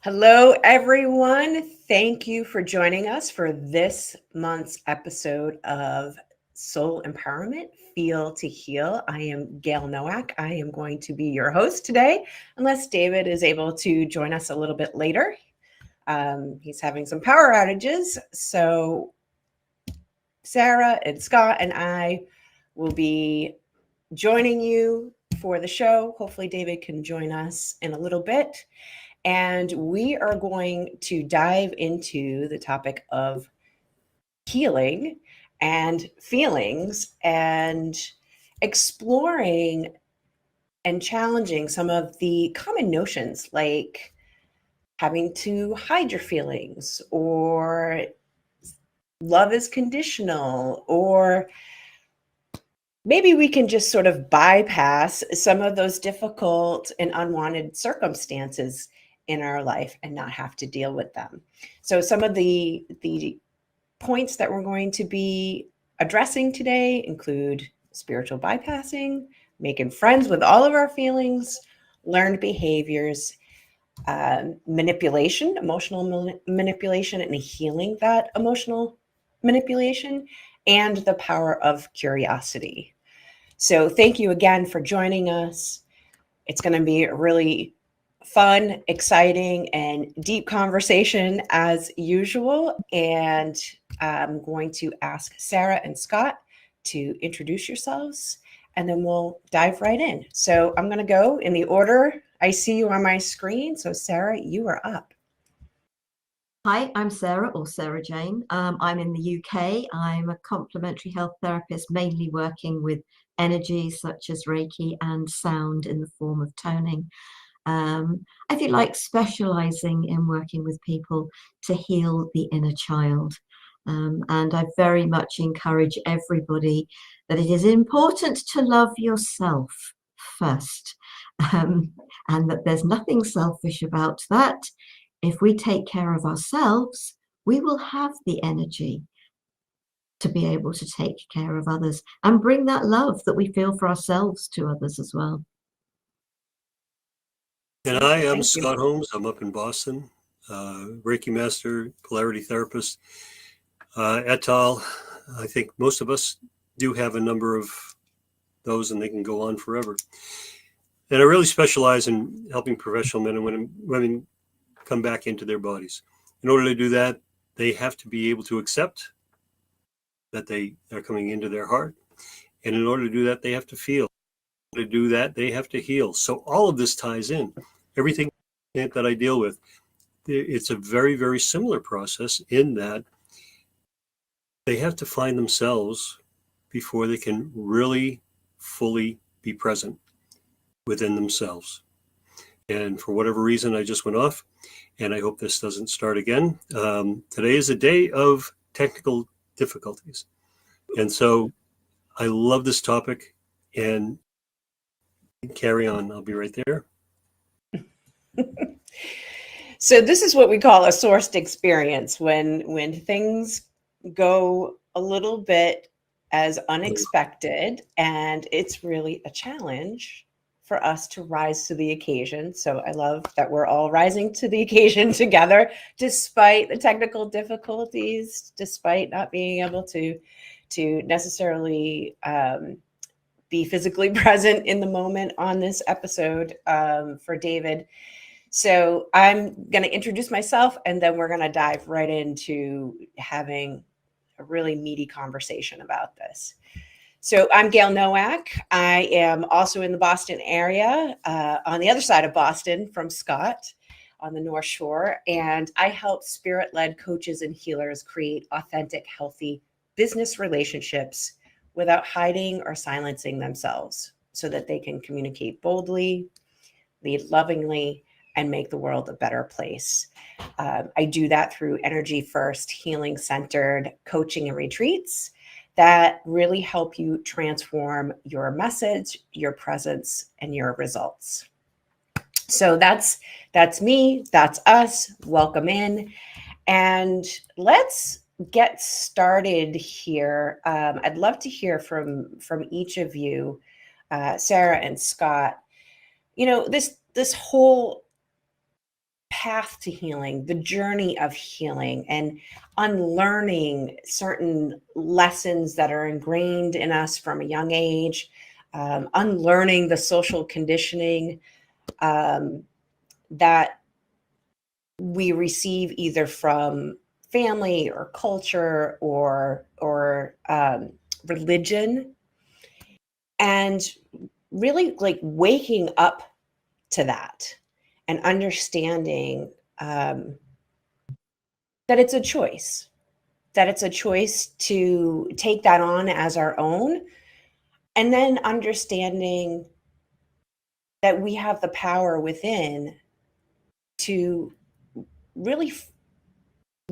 Hello, everyone. Thank you for joining us for this month's episode of Soul Empowerment Feel to Heal. I am Gail Nowak. I am going to be your host today, unless David is able to join us a little bit later. He's having some power outages. So, Sarah and Scott and I will be joining you for the show. Hopefully, David can join us in a little bit. And we are going to dive into the topic of healing and feelings and exploring and challenging some of the common notions like having to hide your feelings or love is conditional, or maybe we can just sort of bypass some of those difficult and unwanted circumstances in our life and not have to deal with them. So some of the points that we're going to be addressing today include spiritual bypassing, making friends with all of our feelings, learned behaviors, manipulation, emotional manipulation, and healing that emotional manipulation, and the power of curiosity. So thank you again for joining us. It's going to be a really fun, exciting, and deep conversation as usual. And I'm going to ask Sarah and Scott to introduce yourselves, and then we'll dive right in. So I'm going to go in the order I see you on my screen. So Sarah, you are up. Hi, I'm Sarah, or Sarah Jane. I'm in the UK. I'm a complementary health therapist, mainly working with energy such as Reiki and sound in the form of toning. I feel like specializing in working with people to heal the inner child. And I very much encourage everybody that it is important to love yourself first, and that there's nothing selfish about that. If we take care of ourselves, we will have the energy to be able to take care of others and bring that love that we feel for ourselves to others as well. And I am Thank you. Scott Holmes. I'm up in Boston, Reiki master, polarity therapist, et al. I think most of us do have a number of those, and they can go on forever. And I really specialize in helping professional men and women come back into their bodies. In order to do that, they have to be able to accept that they are coming into their heart. And in order to do that, they have to feel. To do that, they have to heal. So all of this ties in. Everything that I deal with, it's a very, very similar process in that they have to find themselves before they can really fully be present within themselves. And for whatever reason, I just went off, and I hope this doesn't start again. Today is a day of technical difficulties. And so I love this topic, and carry on. I'll be right there. So this is what we call a sourced experience, when things go a little bit as unexpected, and it's really a challenge for us to rise to the occasion. So I love that we're all rising to the occasion together, despite the technical difficulties, despite not being able to necessarily be physically present in the moment on this episode for David. So I'm going to introduce myself, and then we're going to dive right into having a really meaty conversation about this. So I'm Gail Nowak. I am also in the Boston area, on the other side of Boston from Scott, on the North Shore. And I help spirit-led coaches and healers create authentic, healthy business relationships without hiding or silencing themselves, so that they can communicate boldly, lead lovingly, and make the world a better place. I do that through energy first, healing centered coaching and retreats that really help you transform your message, your presence, and your results. So that's me, that's us. Welcome in. And let's get started here. I'd love to hear from each of you, Sarah and Scott. You know, this whole path to healing, the journey of healing, and unlearning certain lessons that are ingrained in us from a young age, unlearning the social conditioning that we receive either from family or culture or religion, and really like waking up to that and understanding that it's a choice, that it's a choice to take that on as our own, and then understanding that we have the power within to really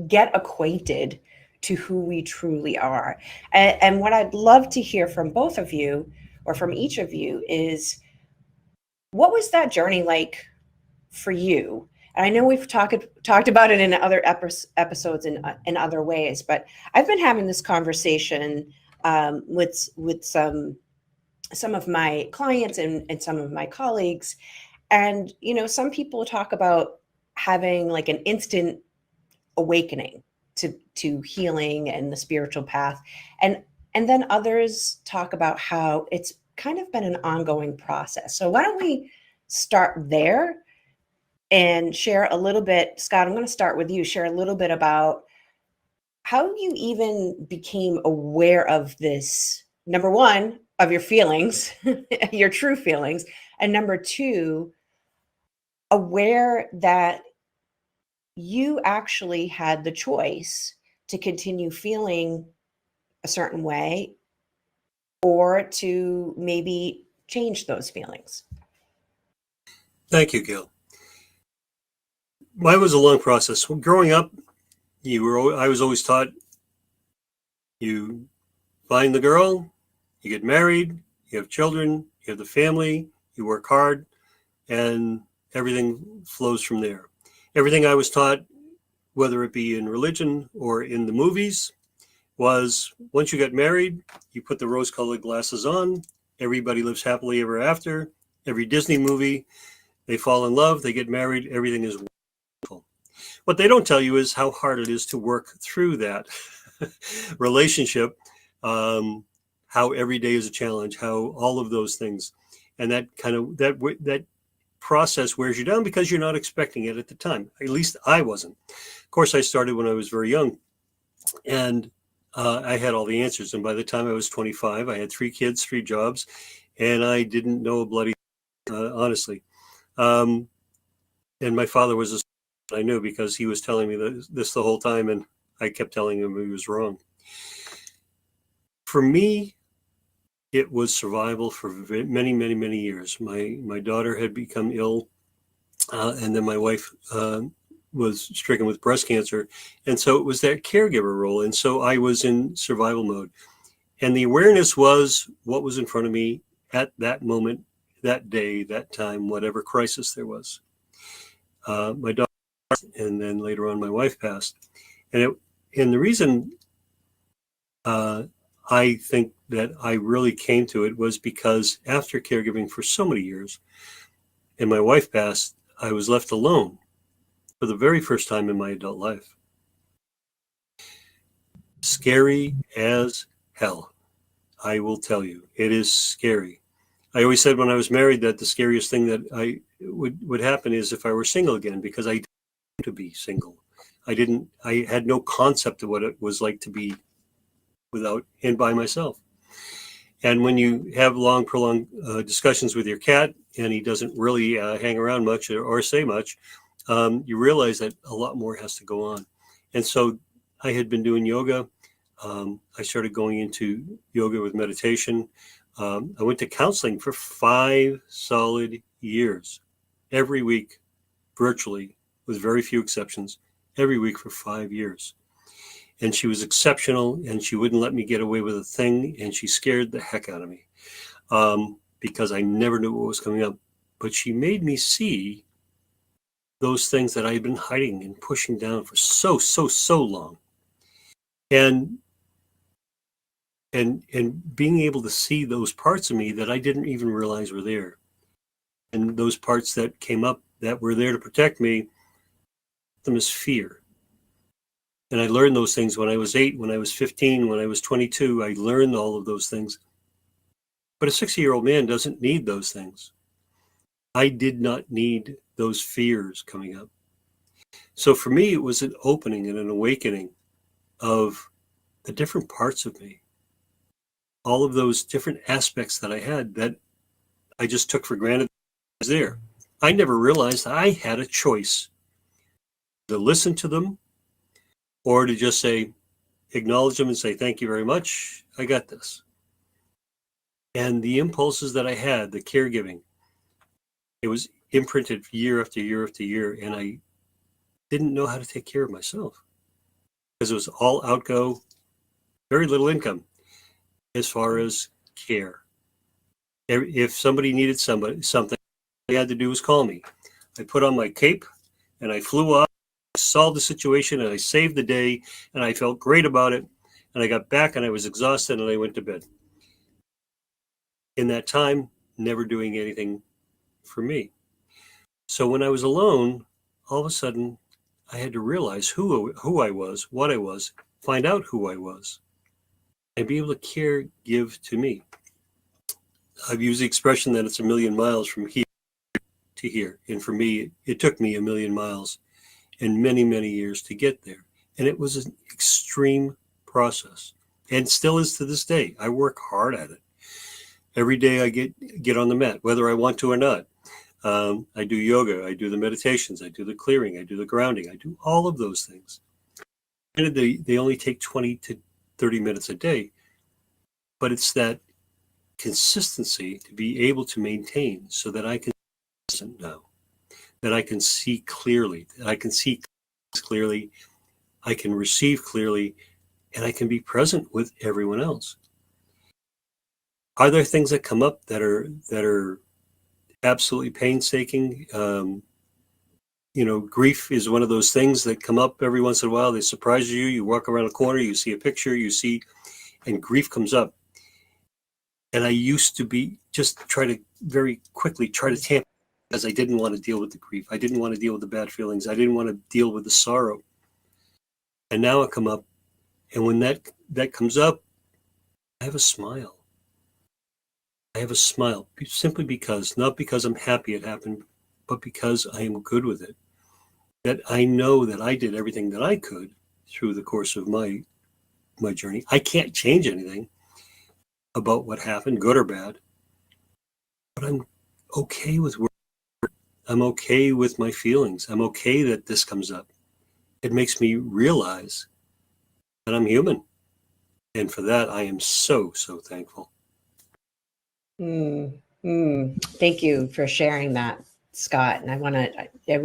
get acquainted to who we truly are. And what I'd love to hear from both of you or from each of you is, what was that journey like for you? And I know we've talked about it in other episodes in other ways, but I've been having this conversation with some of my clients and some of my colleagues, and some people talk about having like an instant awakening to healing and the spiritual path, and then others talk about how it's kind of been an ongoing process. So why don't we start there and share a little bit. Scott, I'm going to start with you. Share a little bit about how you even became aware of this, number one, of your feelings, your true feelings, and number two, aware that you actually had the choice to continue feeling a certain way or to maybe change those feelings. Thank you, Gil. Mine was a long process. Growing up, I was always taught, you find the girl, you get married, you have children, you have the family, you work hard, and everything flows from there. Everything I was taught, whether it be in religion or in the movies, was once you get married, you put the rose-colored glasses on, everybody lives happily ever after. Every Disney movie, they fall in love, they get married, everything is wonderful. What they don't tell you is how hard it is to work through that relationship, how every day is a challenge, how all of those things, and that process wears you down because you're not expecting it at the time. At least I wasn't. Of course, I started when I was very young, and I had all the answers. And by the time I was 25, I had 3 kids, 3 jobs, and I didn't know a bloody honestly. And my father was I knew because he was telling me this the whole time, and I kept telling him he was wrong. For me, it was survival for many, many, many years. My daughter had become ill, and then my wife was stricken with breast cancer. And so it was that caregiver role. And so I was in survival mode. And the awareness was what was in front of me at that moment, that day, that time, whatever crisis there was. My daughter, and then later on, my wife passed. And the reason I think that I really came to it was because after caregiving for so many years, and my wife passed, I was left alone for the very first time in my adult life. Scary as hell. I will tell you, it is scary. I always said when I was married that the scariest thing that I would happen is if I were single again, because I didn't want to be single. I had no concept of what it was like to be without and by myself. And when you have long, prolonged discussions with your cat, and he doesn't really hang around much or say much, you realize that a lot more has to go on. And so I had been doing yoga. I started going into yoga with meditation. I went to counseling for 5 solid years, every week, virtually, with very few exceptions, every week for 5 years. And she was exceptional, and she wouldn't let me get away with a thing, and she scared the heck out of me because I never knew what was coming up. But she made me see those things that I had been hiding and pushing down for so long. And being able to see those parts of me that I didn't even realize were there. And those parts that came up that were there to protect me them as fear. And I learned those things when I was 8, when I was 15, when I was 22. I learned all of those things. But a 60-year-old man doesn't need those things. I did not need those fears coming up. So for me, it was an opening and an awakening of the different parts of me, all of those different aspects that I had that I just took for granted was there. I never realized I had a choice to listen to them or to just say, acknowledge them and say, thank you very much. I got this. And the impulses that I had, the caregiving, it was imprinted year after year after year. And I didn't know how to take care of myself because it was all outgo, very little income as far as care. If somebody needed something, all I had to do was call me. I put on my cape and I flew off, solved the situation, and I saved the day, and I felt great about it. And I got back and I was exhausted and I went to bed. In that time, never doing anything for me. So when I was alone, all of a sudden, I had to realize who I was, what I was, find out who I was, and be able to give to me. I've used the expression that it's 1,000,000 miles from here to here. And for me, it took me 1,000,000 miles and many, many years to get there. And it was an extreme process and still is to this day. I work hard at it. Every day I get on the mat, whether I want to or not. I do yoga, I do the meditations, I do the clearing, I do the grounding, I do all of those things. And they only take 20 to 30 minutes a day, but it's that consistency to be able to maintain so that I can now, that I can see clearly, I can receive clearly, and I can be present with everyone else. Are there things that come up that are absolutely painstaking? Grief is one of those things that come up every once in a while. They surprise you. You walk around a corner, you see a picture, and grief comes up. And I used to very quickly try to tamp because I didn't want to deal with the grief. I didn't want to deal with the bad feelings. I didn't want to deal with the sorrow. And now it come up. And when that comes up, I have a smile. I have a smile simply because, not because I'm happy it happened, but because I am good with it. That I know that I did everything that I could through the course of my journey. I can't change anything about what happened, good or bad, but I'm okay with where I'm okay with my feelings. I'm okay that this comes up. It makes me realize that I'm human. And for that, I am so, so thankful. Thank you for sharing that, Scott. And I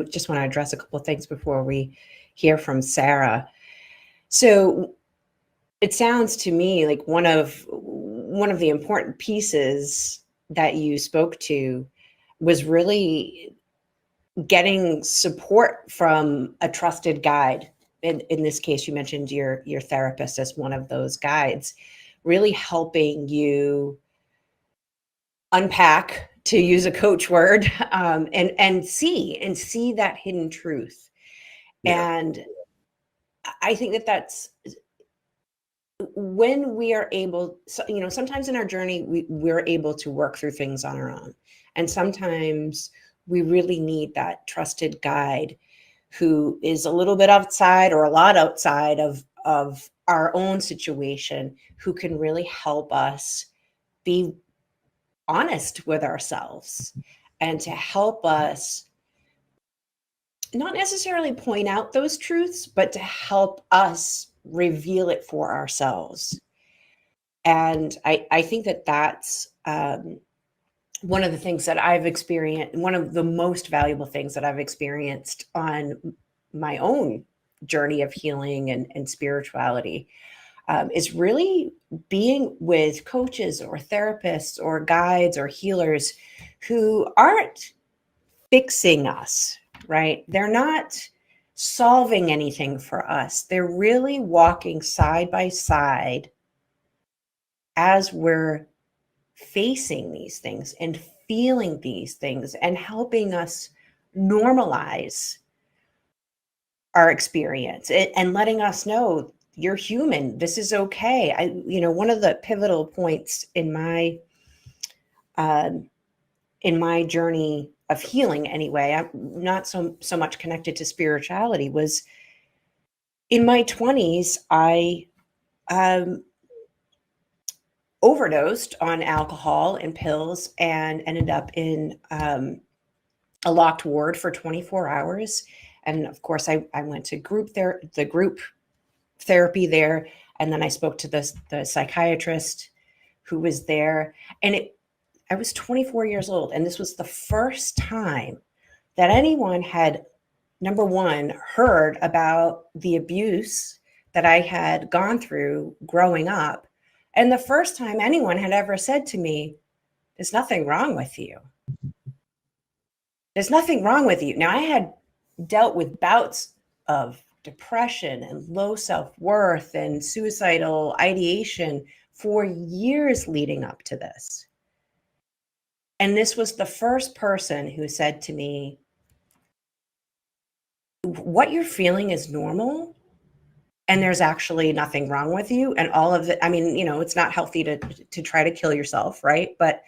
just want to address a couple of things before we hear from Sarah. So it sounds to me like one of the important pieces that you spoke to was really getting support from a trusted guide. In this case, you mentioned your therapist as one of those guides, really helping you unpack, to use a coach word, and see that hidden truth. Yeah. And I think that's when we are able, sometimes in our journey, we're able to work through things on our own. And sometimes we really need that trusted guide who is a little bit outside or a lot outside of our own situation, who can really help us be honest with ourselves and to help us not necessarily point out those truths, but to help us reveal it for ourselves. And I think that's one of the things that I've experienced, one of the most valuable things that I've experienced on my own journey of healing and spirituality, is really being with coaches or therapists or guides or healers who aren't fixing us, right? They're not solving anything for us. They're really walking side by side as we're facing these things and feeling these things and helping us normalize our experience and letting us know you're human. This is okay. One of the pivotal points um, in my journey of healing, anyway, I'm not so much connected to spirituality, was in my 20s. I um, overdosed on alcohol and pills and ended up in a locked ward for 24 hours. And of course, I went to the group therapy there. And then I spoke to the psychiatrist who was there. And I was 24 years old. And this was the first time that anyone had, number one, heard about the abuse that I had gone through growing up. And the first time anyone had ever said to me, there's nothing wrong with you. There's nothing wrong with you. Now, I had dealt with bouts of depression and low self-worth and suicidal ideation for years leading up to this. And this was the first person who said to me, what you're feeling is normal, and there's actually nothing wrong with you. And all of it, I mean, it's not healthy to try to kill yourself, right? But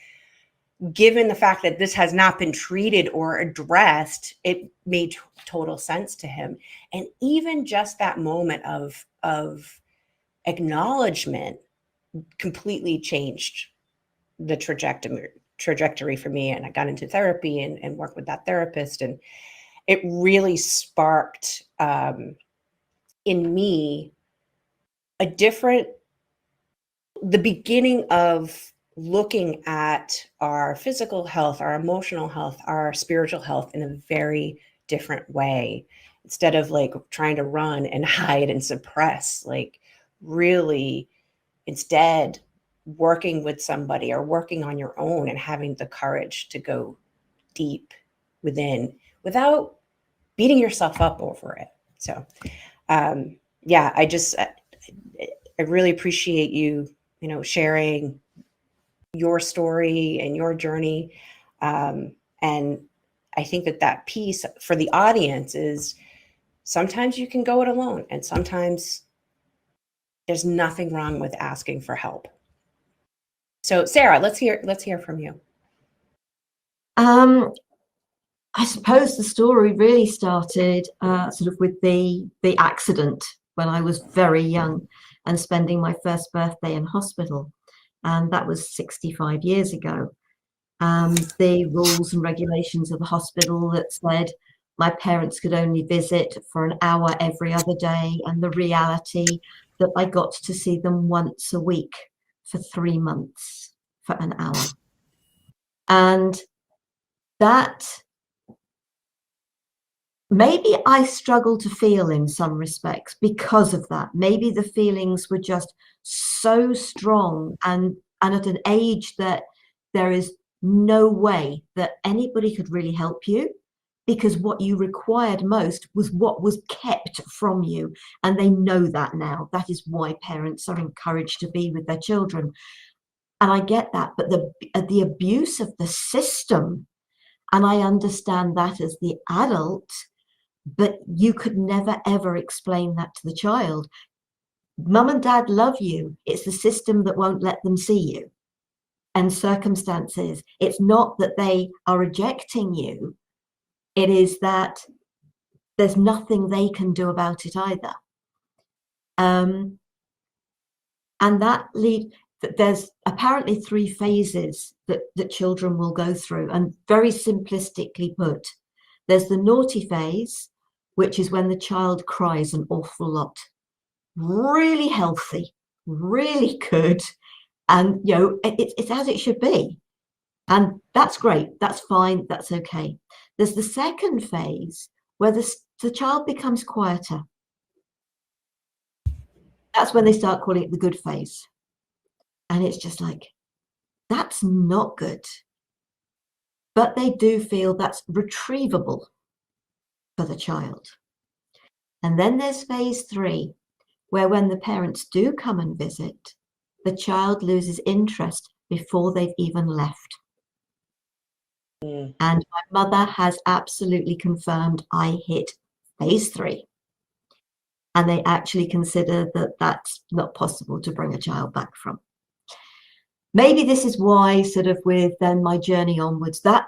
given the fact that this has not been treated or addressed, it made total sense to him. And even just that moment of acknowledgement completely changed the trajectory for me. And I got into therapy and worked with that therapist, and it really sparked in me the beginning of looking at our physical health, our emotional health, our spiritual health in a very different way. Instead of like trying to run and hide and suppress, like really instead working with somebody or working on your own and having the courage to go deep within without beating yourself up over it. So, yeah, I really appreciate you, sharing your story and your journey. And I think that piece for the audience is sometimes you can go it alone, and sometimes there's nothing wrong with asking for help. So, Sarah, let's hear from you. I suppose the story really started sort of with the accident when I was very young and spending my first birthday in hospital, and that was 65 years ago. The rules and regulations of the hospital that said my parents could only visit for an hour every other day, and the reality that I got to see them once a week for 3 months for an hour. And that maybe I struggle to feel in some respects because of that. Maybe the feelings were just so strong, and at an age that there is no way that anybody could really help you, because what you required most was what was kept from you. And they know that now. That is why parents are encouraged to be with their children. And I get that, but the abuse of the system, and I understand that as the adult, but you could never ever explain that to the child. Mum and dad love you. It's the system that won't let them see you, and circumstances. It's not that they are rejecting you. It is that there's nothing they can do about it either. And there's apparently 3 phases that children will go through. And very simplistically put, there's the naughty phase, which is when the child cries an awful lot. Really healthy, really good. And, it's as it should be. And that's great. That's fine. That's okay. There's the second phase where the child becomes quieter. That's when they start calling it the good phase. And it's just like, that's not good. But they do feel that's retrievable for the child. And then there's phase 3, where when the parents do come and visit, the child loses interest before they've even left. And my mother has absolutely confirmed I hit phase 3. and they actually consider that that's not possible to bring a child back from. Maybe this is why, sort of, with then my journey onwards, that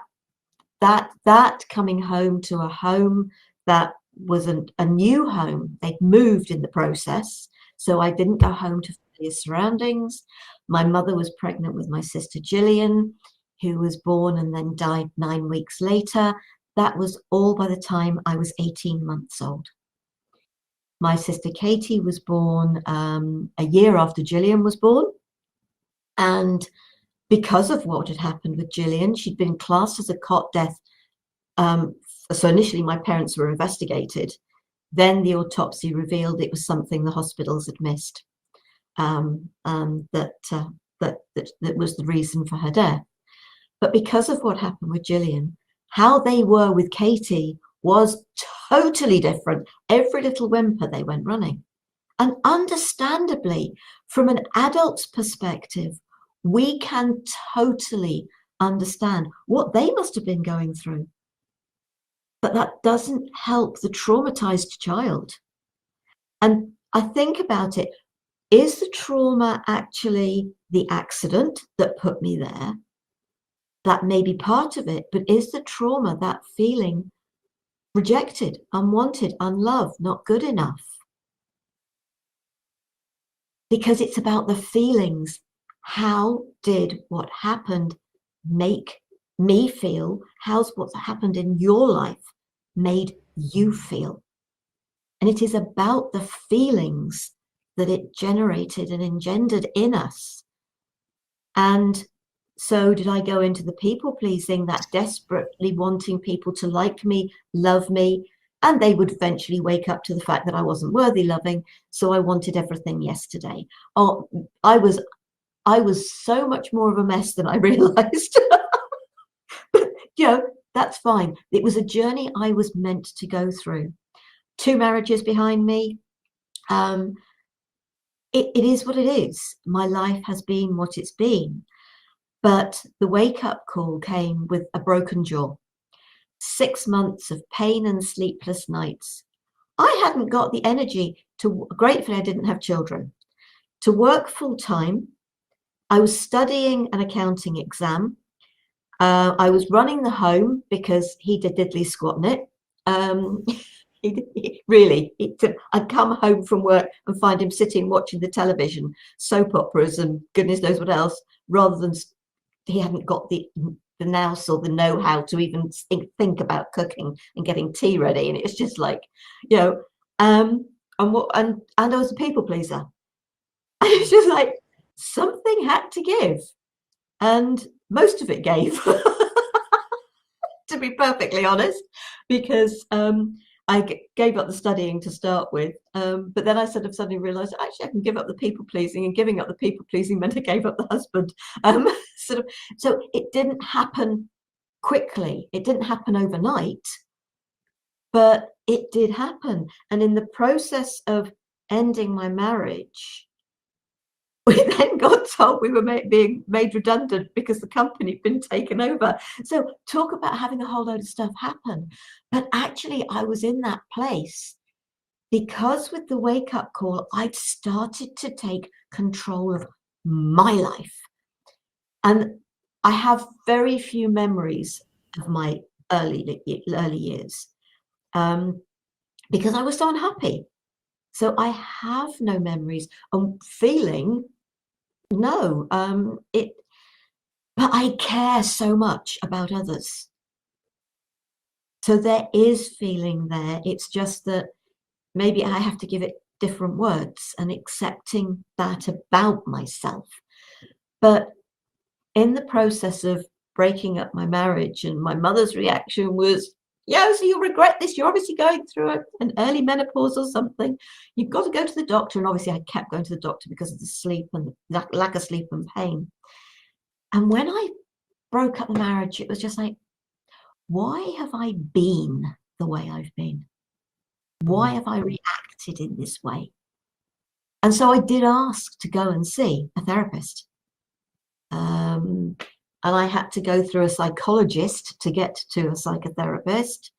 coming home to a home that was a new home. They'd moved in the process, so I didn't go home to familiar surroundings. My mother was pregnant with my sister Gillian, who was born and then died 9 weeks later. That was all by the time I was 18 months old. My sister Katie was born a year after Gillian was born, and because of what had happened with Gillian, she'd been classed as a cot death. So initially my parents were investigated. Then the autopsy revealed it was something the hospitals had missed, that was the reason for her death. But because of what happened with Gillian, how they were with Katie was totally different. Every little whimper, they went running. And understandably, from an adult's perspective, we can totally understand what they must have been going through. But that doesn't help the traumatized child. And I think about it, is the trauma actually the accident that put me there? That may be part of it, but is the trauma that feeling rejected, unwanted, unloved, not good enough? Because it's about the feelings. How did what happened make me feel? How's what happened in your life made you feel? And it is about the feelings that it generated and engendered in us. And so did I go into the people pleasing, that desperately wanting people to like me, love me, and they would eventually wake up to the fact that I wasn't worthy loving, so I wanted everything yesterday. Oh, I was so much more of a mess than I realized. But, that's fine. It was a journey I was meant to go through. 2 marriages behind me. It is what it is. My life has been what it's been. But the wake-up call came with a broken jaw. 6 months of pain and sleepless nights. I hadn't got the energy to, gratefully I didn't have children, to work full time. I was studying an accounting exam. I was running the home because he did diddly squat in it. I'd come home from work and find him sitting watching the television, soap operas and goodness knows what else, rather than he hadn't got the nous or the know-how to even think about cooking and getting tea ready. And it was just like, and I was a people pleaser. And it's just like something had to give, and most of it gave, to be perfectly honest, because I gave up the studying to start with, but then I sort of suddenly realized actually I can give up the people pleasing, and giving up the people pleasing meant I gave up the husband. So it didn't happen quickly, it didn't happen overnight, but it did happen. And in the process of ending my marriage, we then got told we were being made redundant because the company had been taken over. So talk about having a whole load of stuff happen. But actually, I was in that place because with the wake-up call, I'd started to take control of my life. And I have very few memories of my early years because I was so unhappy. So I have no memories of feeling. No, but I care so much about others. So there is feeling there. It's just that maybe I have to give it different words and accepting that about myself. But in the process of breaking up my marriage, and my mother's reaction was, so you'll regret this. You're obviously going through an early menopause or something. You've got to go to the doctor. And obviously I kept going to the doctor because of the sleep and the lack of sleep and pain. And when I broke up the marriage, it was just like, why have I been the way I've been? Why have I reacted in this way? And so I did ask to go and see a therapist. And I had to go through a psychologist to get to a psychotherapist.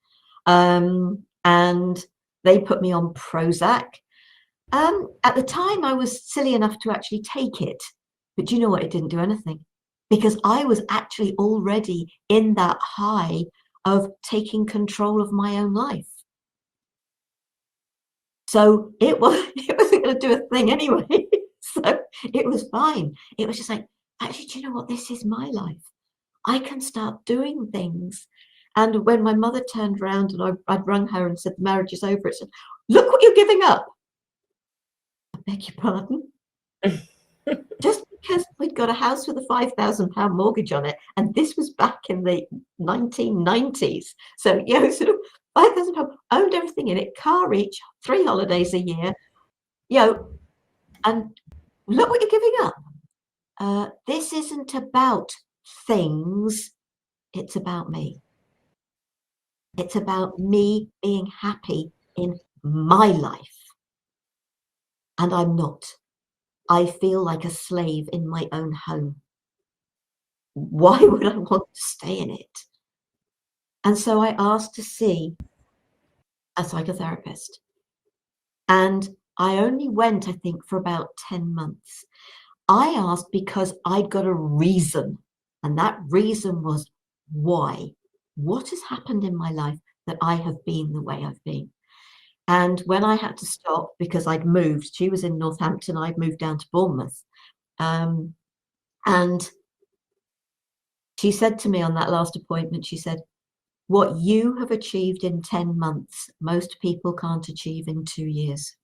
And they put me on Prozac. At the time, I was silly enough to actually take it, but you know what? It didn't do anything because I was actually already in that high of taking control of my own life. So it wasn't going to do a thing anyway. So it was fine. It was just like, actually, do you know what? This is my life. I can start doing things. And when my mother turned around and I'd rung her and said the marriage is over, it said, look what you're giving up. I beg your pardon. Just because we'd got a house with a £5,000 mortgage on it, and this was back in the 1990s. So, sort of £5,000, owned everything in it, car each, 3 holidays a year, and look what you're giving up. This isn't about things, it's about me. It's about me being happy in my life. And I'm not. I feel like a slave in my own home. Why would I want to stay in it? And so I asked to see a psychotherapist. And I only went, I think, for about 10 months. I asked because I'd got a reason. And that reason was why? What has happened in my life that I have been the way I've been? And when I had to stop because I'd moved, she was in Northampton, I'd moved down to Bournemouth. And she said to me on that last appointment, she said, what you have achieved in 10 months, most people can't achieve in 2 years.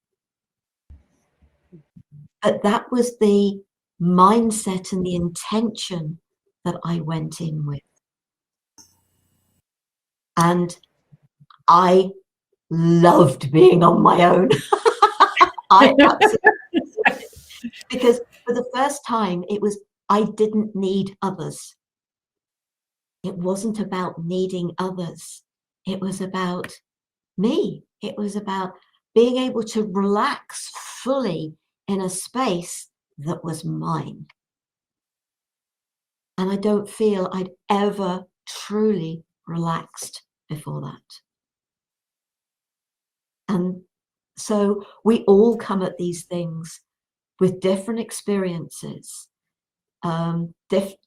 But that was the mindset and the intention that I went in with. And I loved being on my own. I absolutely, because for the first time, I didn't need others. It wasn't about needing others. It was about me. It was about being able to relax fully in a space that was mine. And I don't feel I'd ever truly relaxed before that. And so we all come at these things with different experiences.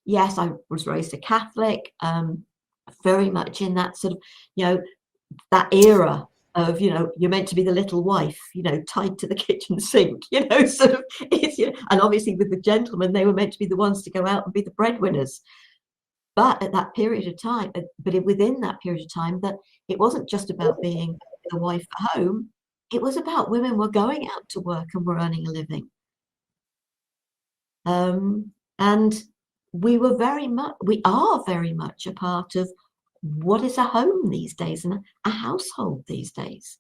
Yes, I was raised a Catholic, very much in that sort of, that era of, you're meant to be the little wife, tied to the kitchen sink, sort of, and obviously with the gentlemen, they were meant to be the ones to go out and be the breadwinners. But at that period of time, within that period of time, that it wasn't just about being the wife at home, it was about women were going out to work and were earning a living. And we are very much a part of what is a home these days and a household these days.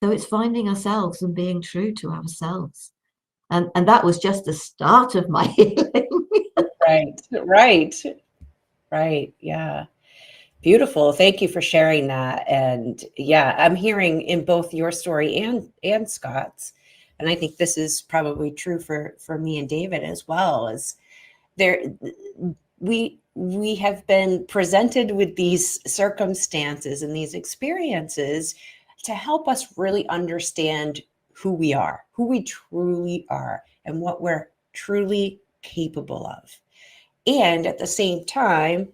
So it's finding ourselves and being true to ourselves. And that was just the start of my healing. Right. Yeah. Beautiful. Thank you for sharing that. And yeah, I'm hearing in both your story and Scott's, and I think this is probably true for me and David as well, is there we have been presented with these circumstances and these experiences to help us really understand who we truly are, and what we're truly capable of. And at the same time,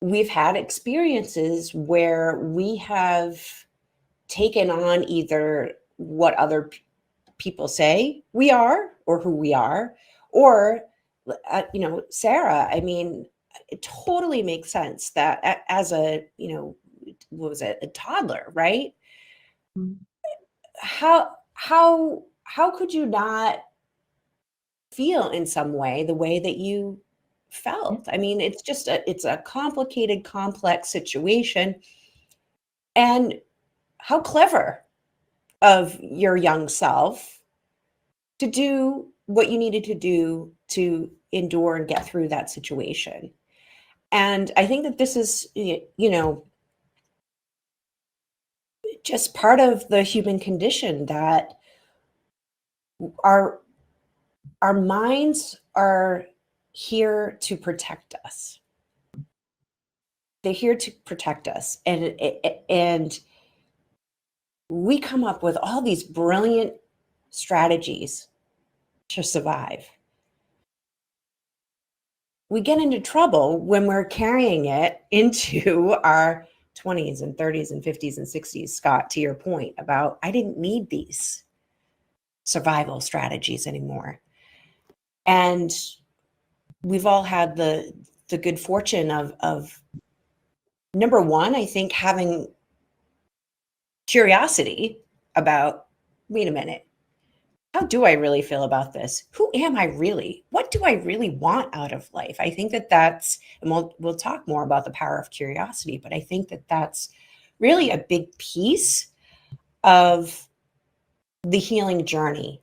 we've had experiences where we have taken on either what other people say we are or who we are, or Sarah, I mean, it totally makes sense that as a, what was it, a toddler, right? How could you not feel in some way the way that you felt? I mean, it's a complicated, complex situation. And how clever of your young self to do what you needed to do to endure and get through that situation. And I think that this is, just part of the human condition, that our minds are here to protect us. They're here to protect us. And we come up with all these brilliant strategies to survive. We get into trouble when we're carrying it into our 20s and 30s and 50s and 60s, Scott, to your point about I didn't need these survival strategies anymore. And we've all had the good fortune of number one, I think, having curiosity about, wait a minute, how do I really feel about this? Who am I really? What do I really want out of life? I think that that's, and we'll talk more about the power of curiosity, but I think that that's really a big piece of the healing journey,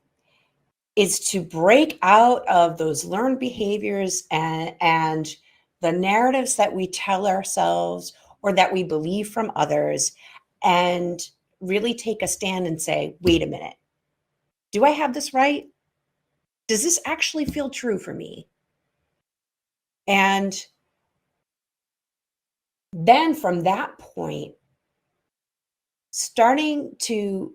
is to break out of those learned behaviors and the narratives that we tell ourselves or that we believe from others, and really take a stand and say, wait a minute, do I have this right? Does this actually feel true for me? And then from that point, starting to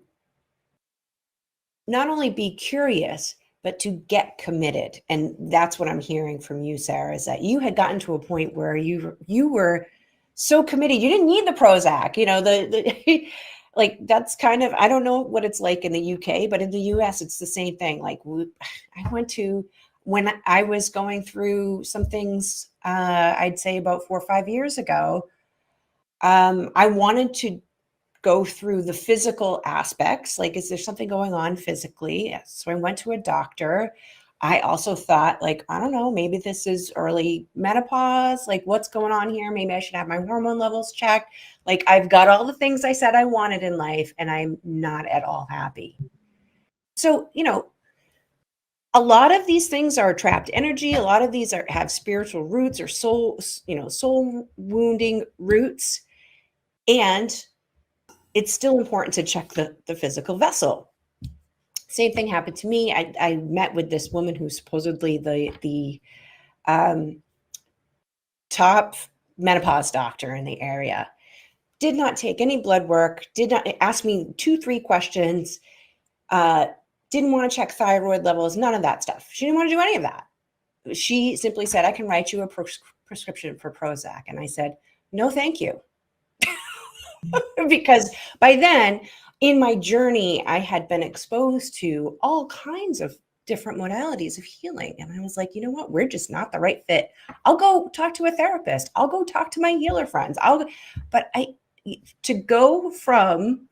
not only be curious, but to get committed. And that's what I'm hearing from you, Sarah, is that you had gotten to a point where you were so committed. You didn't need the Prozac, the like, that's kind of, I don't know what it's like in the UK, but in the US, it's the same thing. Like I went to, when I was going through some things, I'd say about 4 or 5 years ago, I wanted to go through the physical aspects. Like, is there something going on physically? Yes. So I went to a doctor. I also thought, like, I don't know, maybe this is early menopause. Like, what's going on here? Maybe I should have my hormone levels checked. Like, I've got all the things I said I wanted in life, and I'm not at all happy. So, a lot of these things are trapped energy. A lot of these have spiritual roots or soul wounding roots. And it's still important to check the physical vessel. Same thing happened to me. I met with this woman who's supposedly the top menopause doctor in the area. Did not take any blood work, did not ask me 2-3 questions, didn't want to check thyroid levels, none of that stuff. She didn't want to do any of that. She simply said, I can write you a prescription for Prozac. And I said, no, thank you. Because by then, in my journey, I had been exposed to all kinds of different modalities of healing. And I was like, you know what? We're just not the right fit. I'll go talk to a therapist. I'll go talk to my healer friends. To go from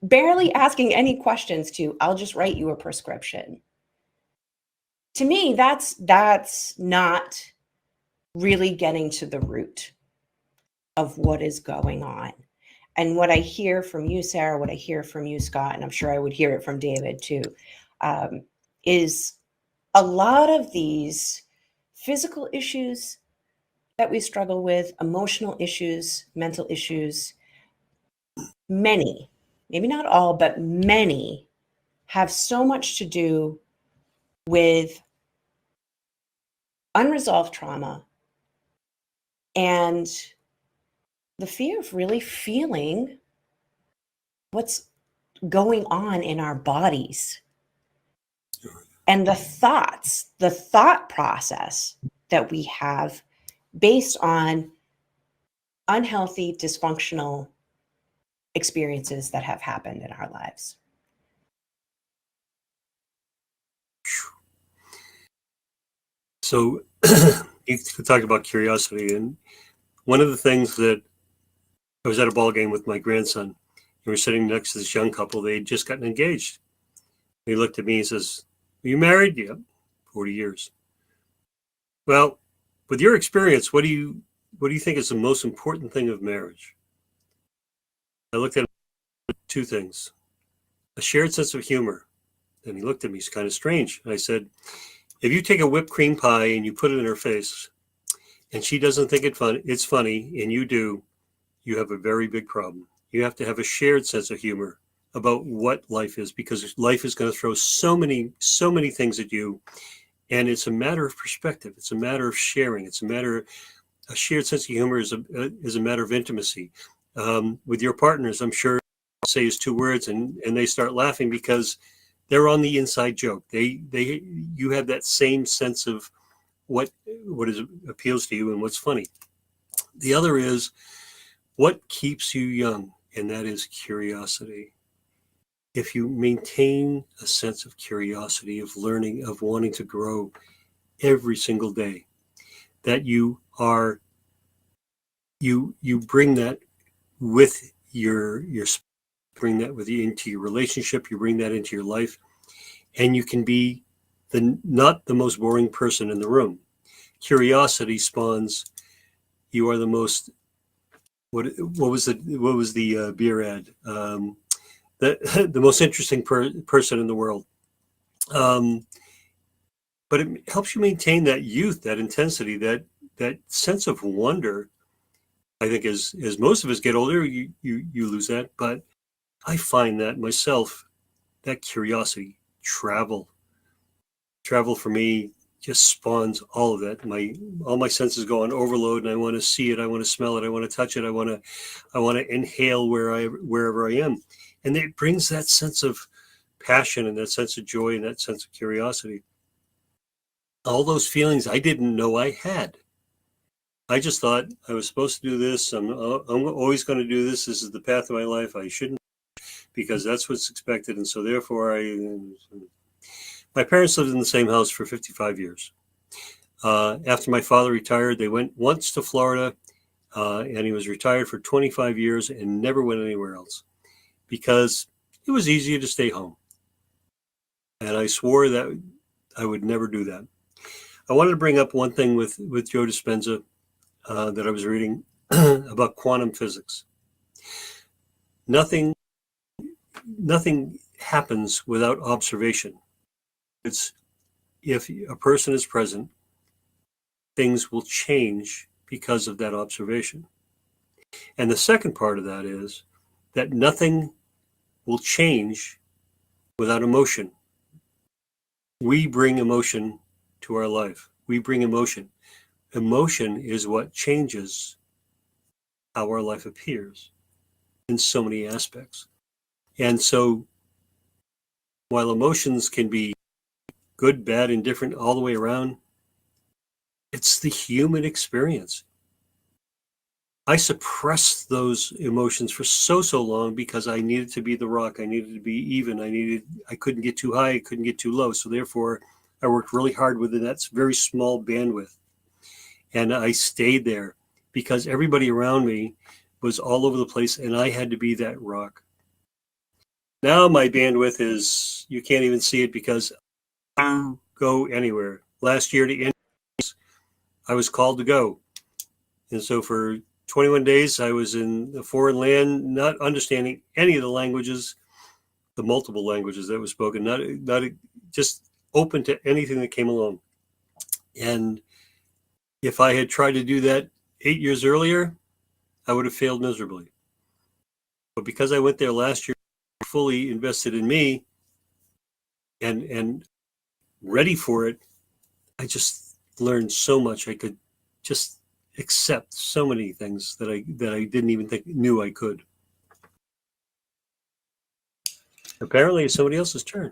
barely asking any questions to, I'll just write you a prescription. To me, that's not really getting to the root of what is going on. And what I hear from you, Sarah, what I hear from you, Scott, and I'm sure I would hear it from David too, is a lot of these physical issues that we struggle with, emotional issues, mental issues, many, maybe not all, but many have so much to do with unresolved trauma and the fear of really feeling what's going on in our bodies, and the thought process that we have based on unhealthy, dysfunctional experiences that have happened in our lives. So you talked about curiosity, and one of the things that I was at a ball game with my grandson. We were sitting next to this young couple. They had just gotten engaged. He looked at me and says, "Are you married?" "Yeah, 40 years." "Well, with your experience, what do you think is the most important thing of marriage?" I looked at him, 2 things: a shared sense of humor. And he looked at me, he's kind of strange. And I said, if you take a whipped cream pie and you put it in her face, and she doesn't think it's funny, and you do, you have a very big problem. You have to have a shared sense of humor about what life is, because life is going to throw so many things at you. And it's a matter of perspective. It's a matter of sharing. A shared sense of humor is a matter of intimacy. With your partners, I'm sure say is 2 words and they start laughing because they're on the inside joke. You have that same sense of what appeals to you and what's funny. The other is what keeps you young, and that is curiosity. If you maintain a sense of curiosity, of learning, of wanting to grow every single day, that you bring that with your bring that with you into your relationship, you bring that into your life, and you can be not the most boring person in the room. Curiosity spawns, you are the most, what was the beer ad? The most interesting person in the world. But it helps you maintain that youth, that intensity, that sense of wonder. I think as most of us get older, you lose that. But I find that myself, that curiosity, travel for me just spawns all of that. All my senses go on overload, and I want to see it, I want to smell it, I want to touch it, I want to inhale wherever I am, and it brings that sense of passion and that sense of joy and that sense of curiosity. All those feelings I didn't know I had. I just thought I was supposed to do this. I'm always going to do this. This is the path of my life. I shouldn't, because that's what's expected, and so therefore my parents lived in the same house for 55 years. After my father retired, they went once to Florida, and he was retired for 25 years and never went anywhere else because it was easier to stay home. And I swore that I would never do that. I wanted to bring up one thing with Joe Dispenza that I was reading about quantum physics. Nothing happens without observation. It's if a person is present, things will change because of that observation. And the second part of that is that nothing will change without emotion. We bring emotion to our life. We bring emotion. Emotion is what changes how our life appears in so many aspects. And so while emotions can be good, bad, indifferent, all the way around, it's the human experience. I suppressed those emotions for so long because I needed to be the rock. I needed to be even. I couldn't get too high. I couldn't get too low. So therefore, I worked really hard within that very small bandwidth. And I stayed there because everybody around me was all over the place, and I had to be that rock. Now my bandwidth is, you can't even see it because I go anywhere. Last year to India, I was called to go. And so for 21 days, I was in a foreign land, not understanding any of the languages, the multiple languages that were spoken, not just open to anything that came along. And if I had tried to do that 8 years earlier, I would have failed miserably. But because I went there last year, fully invested in me and ready for it, I just learned so much. I could just accept so many things that I didn't even knew I could. Apparently, it's somebody else's turn.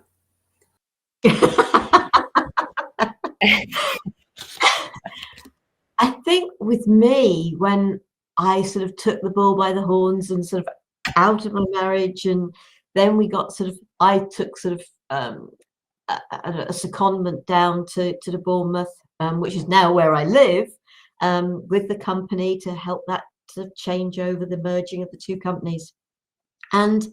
I think with me, when I sort of took the bull by the horns and sort of out of my marriage, and then I took sort of a secondment down to the Bournemouth, which is now where I live, with the company to help that sort of change over the merging of the two companies. And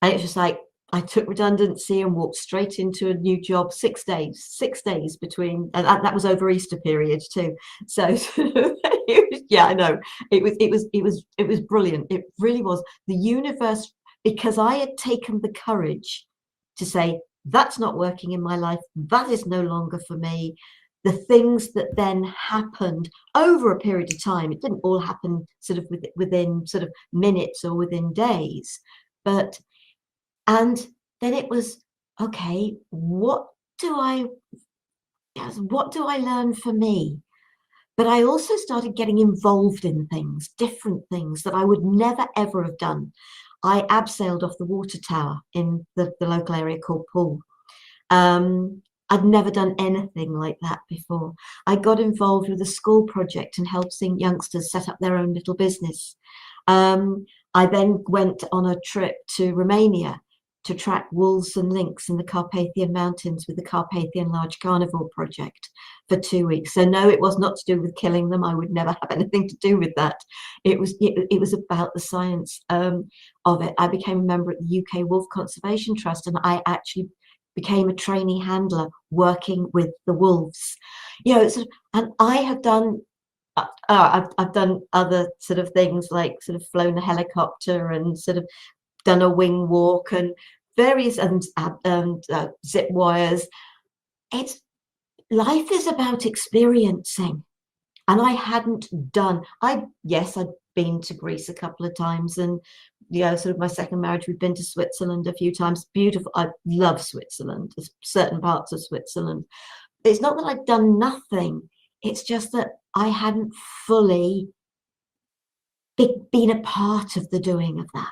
it was just like, I took redundancy and walked straight into a new job. 6 days between, and that was over Easter period too. So yeah, I know it was brilliant. It really was. The universe, because I had taken the courage to say, that's not working in my life. That is no longer for me. The things that then happened over a period of time, it didn't all happen sort of within sort of minutes or within days, and then it was, okay, what do I learn for me? But I also started getting involved in things, different things that I would never, ever have done. I abseiled off the water tower in the local area called Poole. I'd never done anything like that before. I got involved with a school project and helping youngsters set up their own little business. I then went on a trip to Romania to track wolves and lynx in the Carpathian Mountains with the Carpathian Large Carnivore Project for 2 weeks. So no, it was not to do with killing them. I would never have anything to do with that. It was about the science of it. I became a member at the UK Wolf Conservation Trust, and I actually became a trainee handler working with the wolves. And I have done I've done other sort of things, like sort of flown a helicopter and sort of done a wing walk and various zip wires. It's life is about experiencing, and I hadn't done. I'd been to Greece a couple of times, and sort of my second marriage, we've been to Switzerland a few times. Beautiful. I love Switzerland. There's certain parts of Switzerland. It's not that I'd done nothing. It's just that I hadn't fully been a part of the doing of that.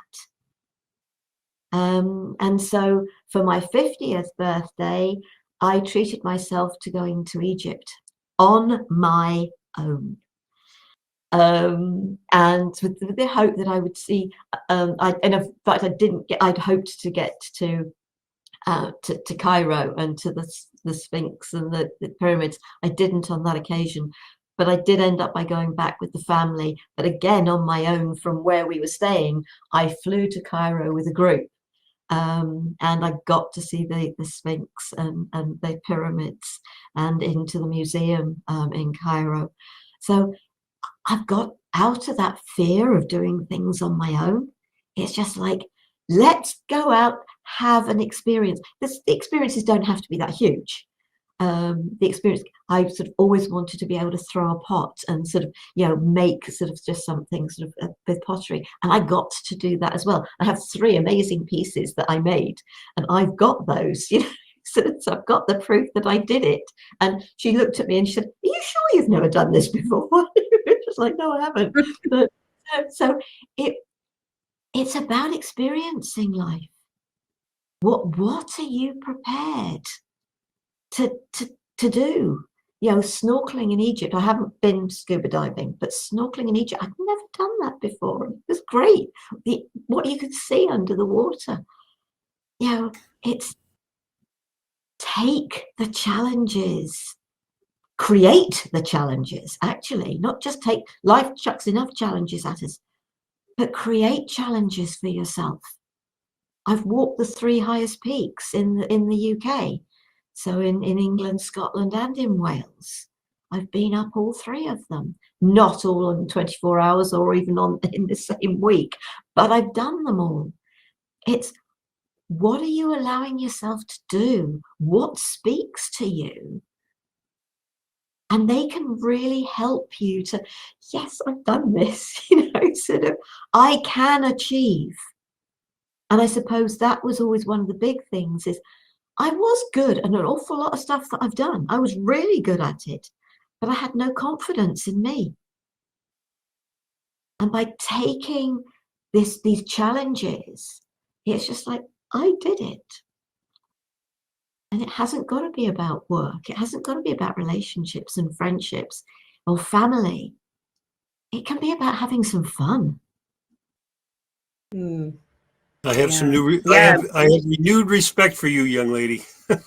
And so for my 50th birthday, I treated myself to going to Egypt on my own. And with the hope that I would see, in fact, I'd hoped to get to Cairo and to the Sphinx and the pyramids. I didn't on that occasion, but I did end up by going back with the family. But again, on my own from where we were staying, I flew to Cairo with a group. And I got to see the Sphinx and the pyramids and into the museum in Cairo. So I've got out of that fear of doing things on my own. It's just like, let's go out, have an experience. The experiences don't have to be that huge. The experience, I sort of always wanted to be able to throw a pot and sort of, make sort of just something sort of with pottery. And I got to do that as well. I have 3 amazing pieces that I made, and I've got those, So I've got the proof that I did it. And she looked at me and she said, "Are you sure you've never done this before?" Just like, no, I haven't. But so it's about experiencing life. What are you prepared to do? Snorkeling in Egypt. I haven't been scuba diving, but snorkeling in Egypt, I've never done that before. It was great. What you could see under the water. It's take the challenges, create the challenges, actually, not just take life chucks enough challenges at us, but create challenges for yourself. I've walked the 3 highest peaks in the UK. So in England, Scotland, and in Wales. I've been up all 3 of them, not all in 24 hours or even in the same week, but I've done them all. It's, what are you allowing yourself to do? What speaks to you? And they can really help you to, yes, I've done this, sort of, I can achieve. And I suppose that was always one of the big things, is I was good at an awful lot of stuff that I've done. I was really good at it, but I had no confidence in me. And by taking these challenges, it's just like, I did it. And it hasn't got to be about work. It hasn't got to be about relationships and friendships or family. It can be about having some fun. I have some I have renewed respect for you, young lady. Yeah,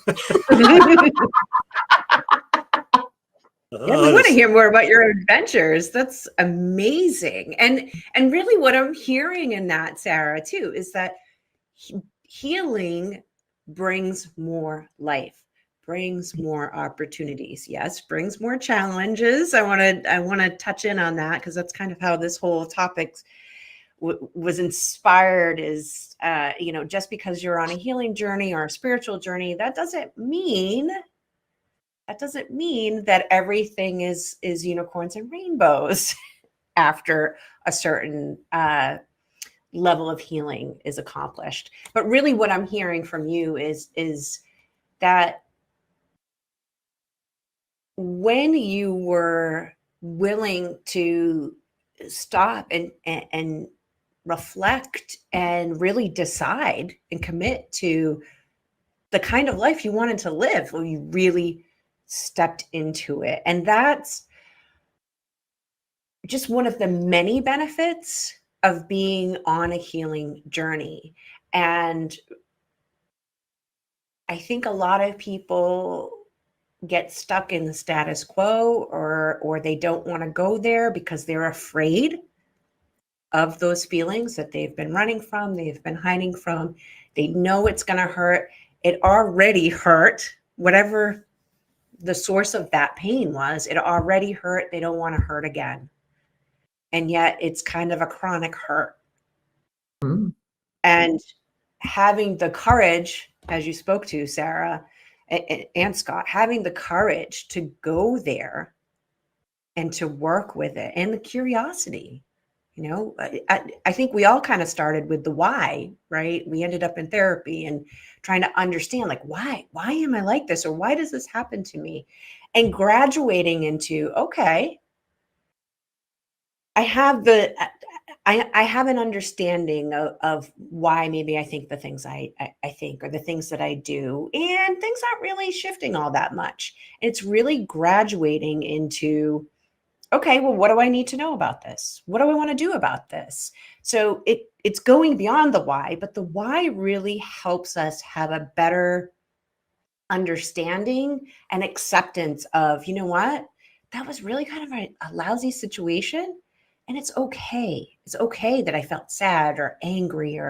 we want to hear more about your adventures. That's amazing. And really what I'm hearing in that, Sarah, too, is that healing brings more life, brings more opportunities. Yes, brings more challenges. I want to touch in on that, because that's kind of how this whole topic was inspired. Is just because you're on a healing journey or a spiritual journey, that doesn't mean that everything is unicorns and rainbows after a certain level of healing is accomplished. But really what I'm hearing from you is that when you were willing to stop and reflect and really decide and commit to the kind of life you wanted to live when you really stepped into it. And that's just one of the many benefits of being on a healing journey. And I think a lot of people get stuck in the status quo, or they don't want to go there because they're afraid of those feelings that they've been running from, they've been hiding from. They know it's going to hurt. It already hurt. Whatever the source of that pain was, it already hurt. They don't want to hurt again. And yet it's kind of a chronic hurt. Mm. And having the courage, as you spoke to, Sarah and Scott, having the courage to go there and to work with it, and the curiosity. You know, I think we all kind of started with the why, right? We ended up in therapy and trying to understand, like, why am I like this? Or why does this happen to me? And graduating into, okay, I have an understanding of why maybe I think the things I think, or the things that I do, and things aren't really shifting all that much. It's really graduating into, okay, well, what do I need to know about this? What do I want to do about this? So it's going beyond the why, but the why really helps us have a better understanding and acceptance of, you know what, that was really kind of a lousy situation. And it's okay. It's okay that I felt sad or angry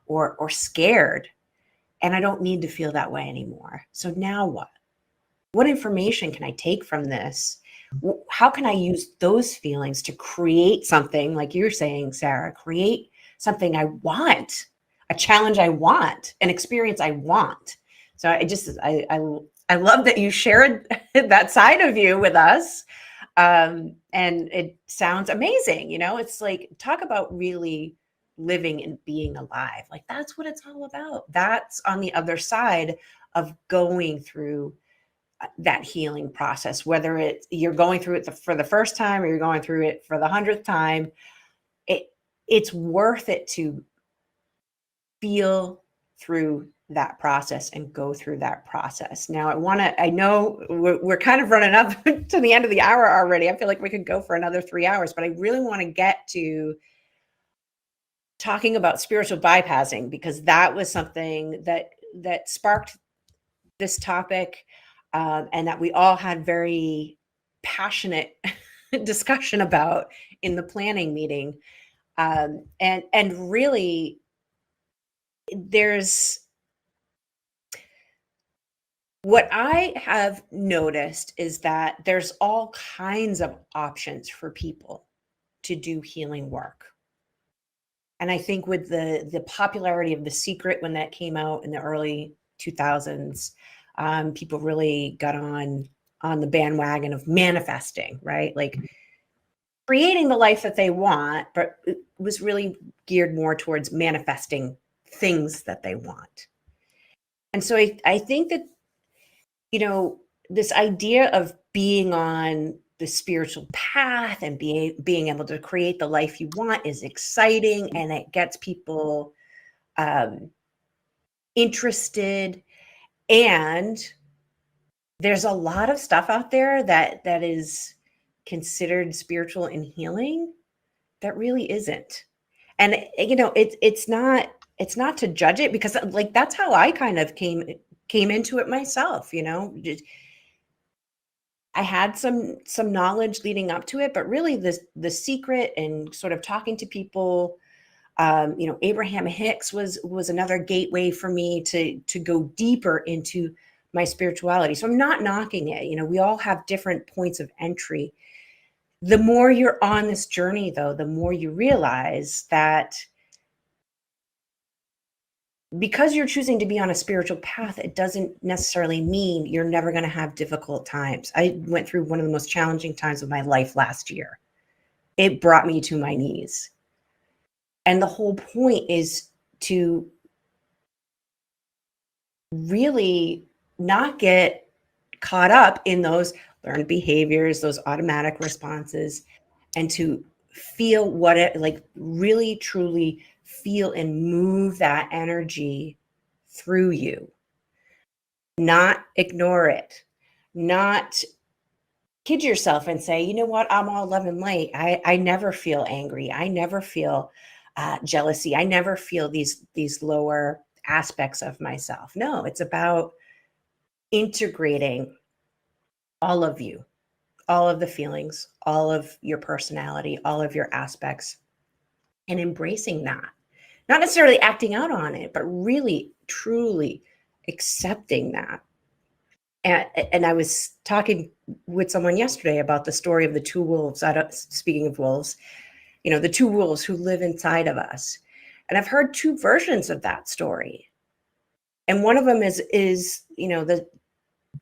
or scared. And I don't need to feel that way anymore. So now what? What information can I take from this? How can I use those feelings to create something, like you're saying, Sarah, create something I want, a challenge I want, an experience I want. So I love that you shared that side of you with us. And it sounds amazing. You know, it's like, talk about really living and being alive. Like, that's what it's all about. That's on the other side of going through that healing process, whether it's you're going through it for the first time or you're going through it for the 100th time. It's worth it to feel through that process and go through that process. Now, I know we're kind of running up to the end of the hour already. I feel like we could go for another 3 hours, but I really want to get to talking about spiritual bypassing, because that was something that sparked this topic, and that we all had very passionate discussion about in the planning meeting. And really, there's what I have noticed is that there's all kinds of options for people to do healing work. And I think with the popularity of The Secret, when that came out in the early 2000s, people really got on the bandwagon of manifesting, right? Like creating the life that they want, but it was really geared more towards manifesting things that they want. And so I think that, you know, this idea of being on the spiritual path and being able to create the life you want is exciting, and it gets people interested. And there's a lot of stuff out there that is considered spiritual and healing that really isn't. And you know, it's not to judge it, because like that's how I kind of came into it myself. You know, I had some knowledge leading up to it, but really the secret and sort of talking to people, you know, Abraham Hicks was another gateway for me to go deeper into my spirituality. So I'm not knocking it. You know, we all have different points of entry. The more you're on this journey, though, the more you realize that because you're choosing to be on a spiritual path, it doesn't necessarily mean you're never going to have difficult times. I went through one of the most challenging times of my life last year. It brought me to my knees. And the whole point is to really not get caught up in those learned behaviors, those automatic responses, and to feel what it like, really truly feel and move that energy through you, not ignore it, not kid yourself and say, you know what, I'm all love and light. I never feel angry. I never feel jealousy. I never feel these lower aspects of myself. No, it's about integrating all of you, all of the feelings, all of your personality, all of your aspects, and embracing that. Not necessarily acting out on it, but really, truly accepting that. And I was talking with someone yesterday about the story of the two wolves. Speaking of wolves, you know, the two wolves who live inside of us. And I've heard two versions of that story. And one of them is, you know, the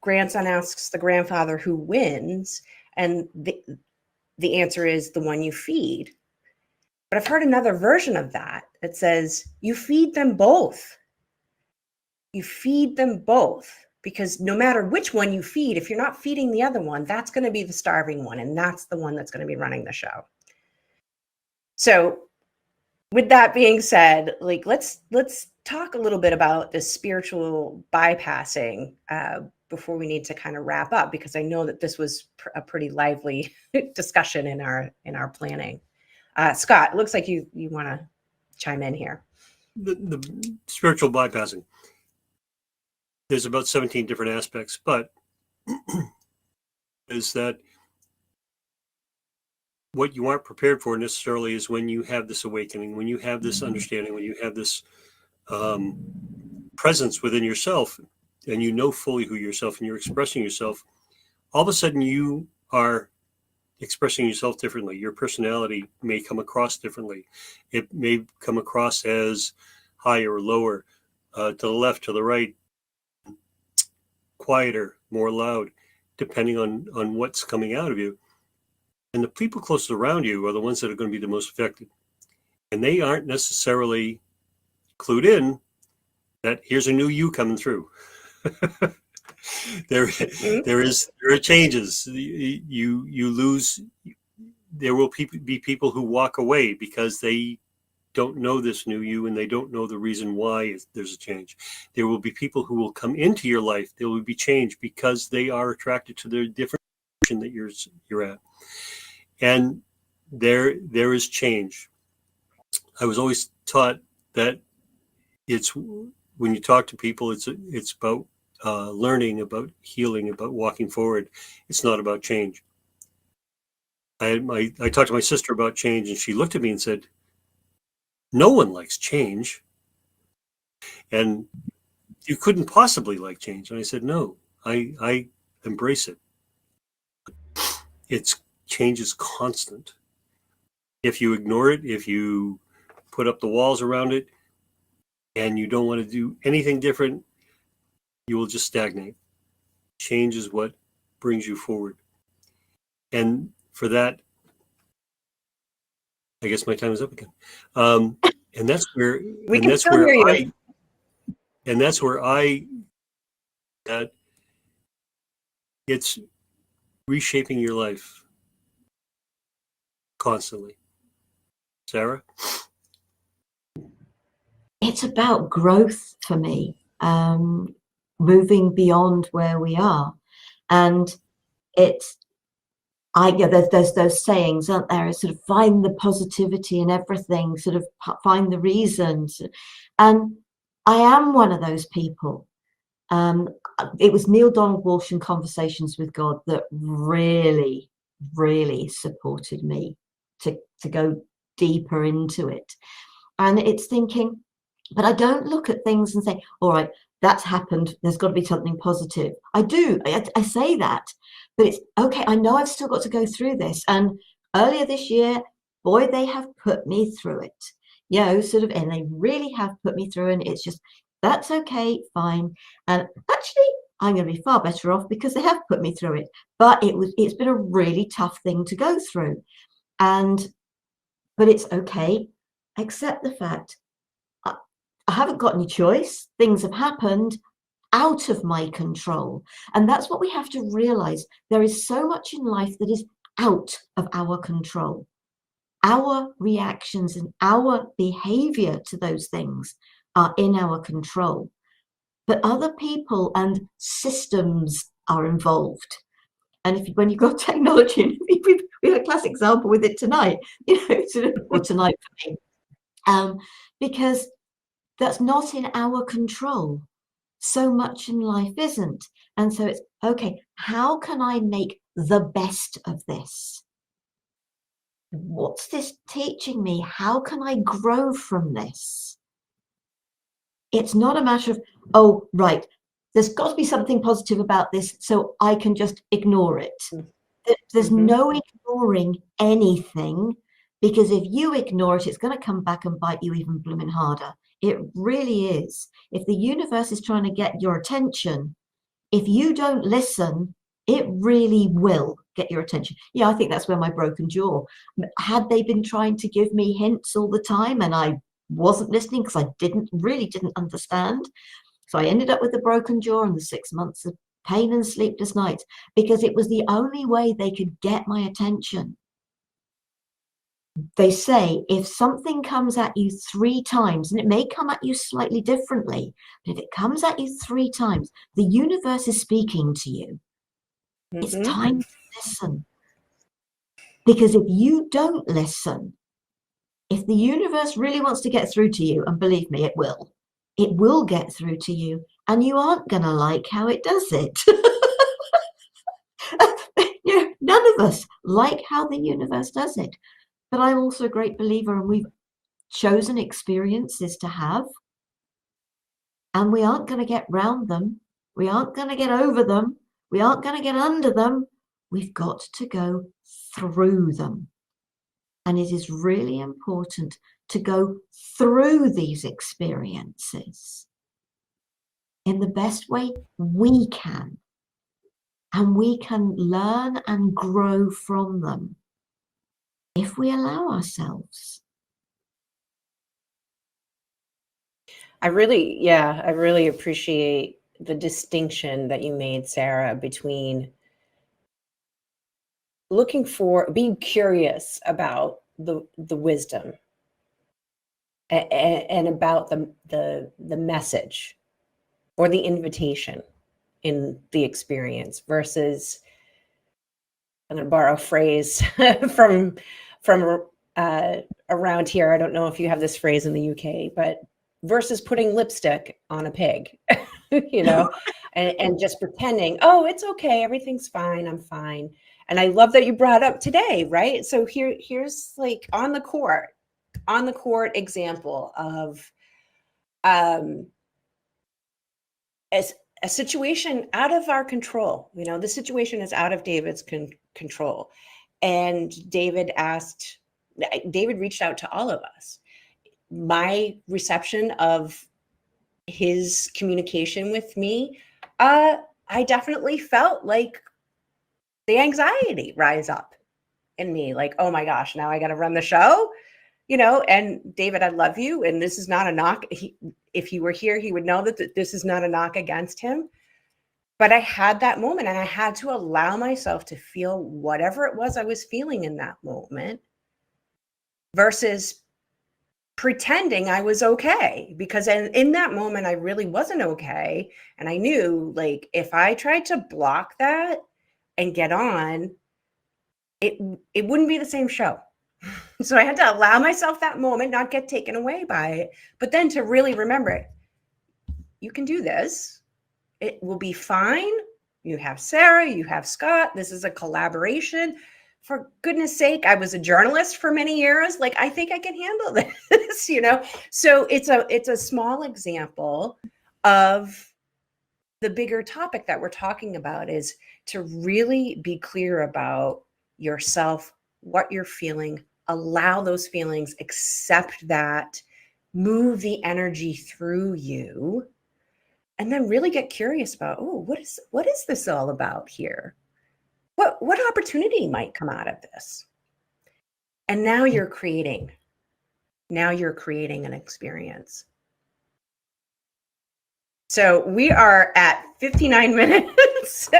grandson asks the grandfather who wins, and the answer is the one you feed. But I've heard another version of that that says you feed them both. You feed them both, because no matter which one you feed, if you're not feeding the other one, that's going to be the starving one, and that's the one that's going to be running the show. So with that being said, like let's talk a little bit about this spiritual bypassing before we need to kind of wrap up, because I know that this was a pretty lively discussion in our planning. Scott, it looks like you want to chime in here. The spiritual bypassing. There's about 17 different aspects, but is that what you aren't prepared for necessarily is when you have this awakening, when you have this understanding, when you have this presence within yourself, and you know fully who yourself, and you're expressing yourself, all of a sudden you are expressing yourself differently. Your personality may come across differently. It may come across as higher or lower, to the left, to the right, quieter, more loud, depending on what's coming out of you. And the people closest around you are the ones that are going to be the most affected. And they aren't necessarily clued in that here's a new you coming through. there are changes. You lose. There will be people who walk away because they don't know this new you, and they don't know the reason why there's a change. There will be people who will come into your life. There will be change because they are attracted to the different position that you're at. And there is change. I was always taught that it's when you talk to people, it's about learning, about healing, about walking forward. It's not about change. I talked to my sister about change, and she looked at me and said, "No one likes change, and you couldn't possibly like change." And I said, "No, I embrace it. Change is constant. If you ignore it, if you put up the walls around it, and you don't want to do anything different, you will just stagnate. Change is what brings you forward." And for that, I guess my time is up again. And that's where We can still hear you. That's where that it's reshaping your life constantly. Sarah? It's about growth for me, moving beyond where we are. And there's those sayings, aren't there? Sort of find the positivity in everything, sort of find the reasons. And I am one of those people. It was Neil Donald Walsh and Conversations with God that really, really supported me to go deeper into it. And it's thinking, but I don't look at things and say, all right, that's happened, there's got to be something positive. I do, I say that, but it's okay, I know I've still got to go through this. And earlier this year, boy, they have put me through it, you know, sort of, and they really have put me through, and it's just, that's okay, fine. And actually, I'm going to be far better off because they have put me through it. But it's been a really tough thing to go through. But it's okay, accept the fact I haven't got any choice. Things have happened. out of my control. And that's what we have to realize. There is so much in life that is out of our control. Our reactions and our behavior to those things are in our control. But other people and systems are involved. And when you've got technology, and we had a classic example with it tonight, or tonight for me, because that's not in our control. So much in life isn't. And so it's, okay, how can I make the best of this? What's this teaching me? How can I grow from this? It's not a matter of, oh, right, there's got to be something positive about this, so I can just ignore it. There's no ignoring anything, because if you ignore it, it's going to come back and bite you even blooming harder. It really is. If the universe is trying to get your attention, if you don't listen, it really will get your attention. Yeah, I think that's where my broken jaw. Had they been trying to give me hints all the time and I wasn't listening because I really didn't understand. So I ended up with a broken jaw and the 6 months of pain and sleepless nights, because it was the only way they could get my attention. They say if something comes at you 3 times, and it may come at you slightly differently, but if it comes at you 3 times, the universe is speaking to you. It's time to listen. Because if you don't listen, if the universe really wants to get through to you, and believe me, it will get through to you, and you aren't going to like how it does it. None of us like how the universe does it. But I'm also a great believer, and we've chosen experiences to have, and we aren't going to get round them. We aren't going to get over them. We aren't going to get under them. We've got to go through them. And it is really important to go through these experiences in the best way we can. And we can learn and grow from them if we allow ourselves. I really appreciate the distinction that you made, Sarah, between being curious about the wisdom and about the message or the invitation in the experience, versus, I'm going to borrow a phrase from around here. I don't know if you have this phrase in the UK, but versus putting lipstick on a pig, and just pretending, oh, it's okay, everything's fine, I'm fine. And I love that you brought up today, right? So here's like on the court example of as a situation out of our control. The situation is out of David's control. And David reached out to all of us. My reception of his communication with me, I definitely felt like the anxiety rise up in me, like, oh my gosh, now I got to run the show, and David, I love you. And this is not a knock. If he were here, he would know that this is not a knock against him. But I had that moment, and I had to allow myself to feel whatever it was I was feeling in that moment, versus pretending I was okay, because in that moment I really wasn't okay. And I knew, like, if I tried to block that and get on, it wouldn't be the same show. So I had to allow myself that moment, not get taken away by it, but then to really remember it. You can do this. It will be fine. You have Sarah, you have Scott. This is a collaboration. For goodness sake, I was a journalist for many years. Like, I think I can handle this, So it's a small example of the bigger topic that we're talking about, is to really be clear about yourself, what you're feeling, allow those feelings, accept that, move the energy through you, and then really get curious about, oh, what is this all about here? What opportunity might come out of this? And now you're creating an experience. So we are at 59 minutes.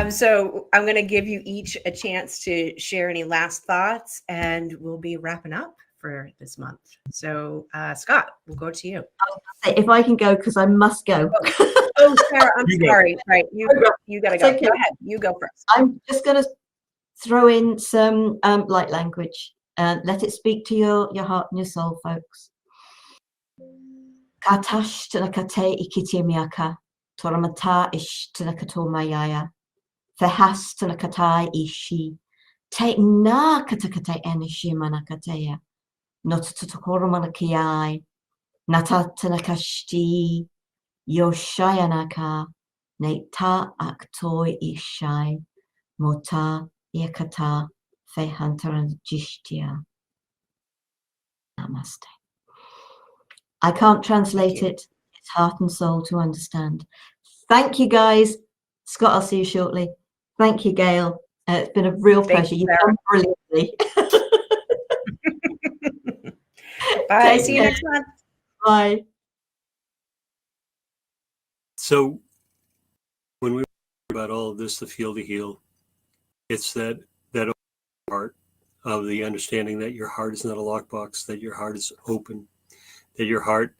So I'm going to give you each a chance to share any last thoughts, and we'll be wrapping up for this month. So Scott, we'll go to you. If I can go, because I must go. Oh, Sarah, I'm sorry. Right, you got to go. Okay. Go ahead. You go first. I'm just going to throw in some light language. Let it speak to your heart and your soul, folks. Katash tanakate ikitimiaka, toramata ish tanakatomayaya, fehas tanakatai ishi, te na katakate enishi manakateya, not tutokoromanakiyai, nata tanakashti, yoshayanaka, ne ta aktoi ishai, mota yakata, fehantaran jishtia. Namaste. I can't translate it. It's heart and soul to understand. Thank you, guys. Scott, I'll see you shortly. Thank you, Gail. It's been a real pleasure. You've done brilliantly. Bye. See you next month. Bye. So when we talk about all of this, the feel to heal, it's that part of the understanding that your heart is not a lockbox, that your heart is open, that your heart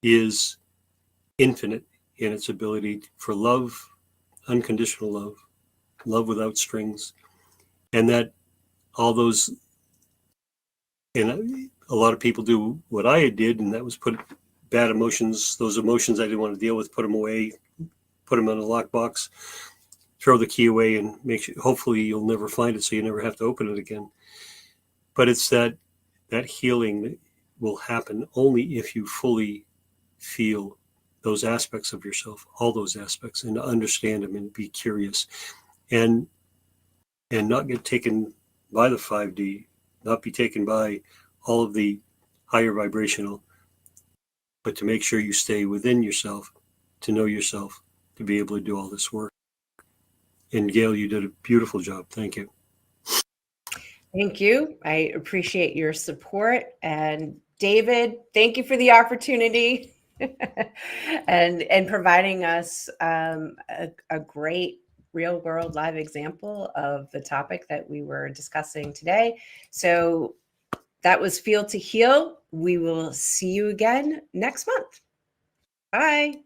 is infinite in its ability for love, unconditional love, love without strings, and that all those, and a lot of people do what I did, and that was put bad emotions, those emotions I didn't want to deal with, put them away, put them in a lockbox, throw the key away, and make sure, hopefully you'll never find it so you never have to open it again. But it's that healing that will happen only if you fully feel those aspects of yourself, all those aspects, and understand them and be curious and not get taken by the 5D, not be taken by all of the higher vibrational, but to make sure you stay within yourself, to know yourself, to be able to do all this work. And Gail, you did a beautiful job. Thank you. Thank you. I appreciate your support. And David, thank you for the opportunity and providing us a great real world live example of the topic that we were discussing today. So that was Feel to Heal. We will see you again next month. Bye.